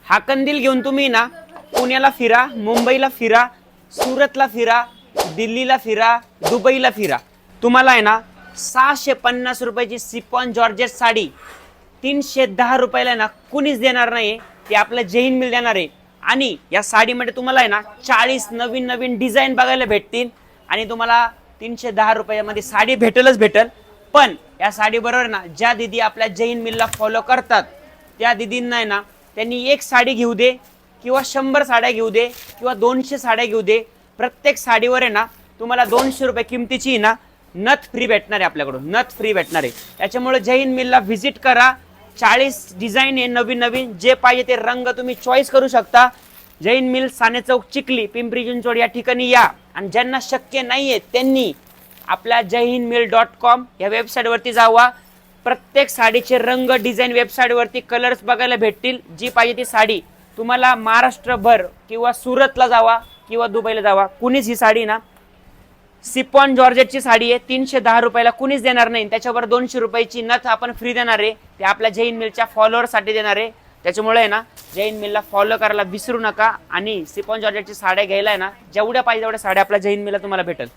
हा कंदील घेऊन तुम्ही ना पुण्याला फिरा, मुंबईला फिरा, सुरतला फिरा, दिल्लीला फिरा, दुबईला फिरा, तुम्हाला आहे ना 650 रुपयाची सिफॉन जॉर्जेट साडी 310 रुपयाला ना कुणीच देणार नाही. ते आपलं जय हिंद मिल देणार आहे. आणि या साडीमध्ये तुम्हाला आहे ना 40 नवीन नवीन डिझाईन बघायला भेटतील आणि तुम्हाला 310 रुपयामध्ये साडी भेटेलच भेटेल. पण या साडी बरोबर ना ज्या दीदी आपल्या जय हिंद मिलला फॉलो करतात त्या दीदींना आहे ना त्यांनी एक साडी घेऊ दे किंवा 100 साड्या घेऊ दे किंवा 200 साड्या घेऊ दे, प्रत्येक साडीवर आहे ना तुम्हाला 200 रुपये किमतीची ना नथ फ्री भेटणार आहे, आपल्याकडून नथ फ्री भेटणार आहे. त्याच्यामुळे जय हिंद मिलला व्हिजिट करा. 40 डिझाईन आहे नवीन नवीन, जे पाहिजे ते रंग तुम्ही चॉईस करू शकता. जय हिंद मिल, साने चौक, चिखली, पिंपरी चिंचवड या ठिकाणी या. आणि ज्यांना शक्य नाहीये त्यांनी आपल्या jayhindmill.com या वेबसाईटवरती जावा. प्रत्येक साडीचे रंग डिझाईन वेबसाईटवरती कलर्स बघायला भेटतील. जी पाहिजे ती साडी तुम्हाला महाराष्ट्रभर किंवा सुरतला जावा किंवा दुबईला जावा, कुणीच ही साडी ना सिफॉन जॉर्जेटची साडी आहे 310 रुपयाला कुणीच देणार नाही. त्याच्यावर 200 रुपयाची नथ आपण फ्री देणार आहे, ते आपल्या जय हिंद मिलच्या फॉलोअरसाठी देणार आहे. त्याच्यामुळे आहे ना जय हिंद मिलला फॉलो करायला विसरू नका. आणि सिफॉन जॉर्जेटची साड्या घ्यायला आहे ना जेवढ्या पाहिजे तेवढ्या साड्या आपल्या जय हिंद मिलला तुम्हाला भेटेल.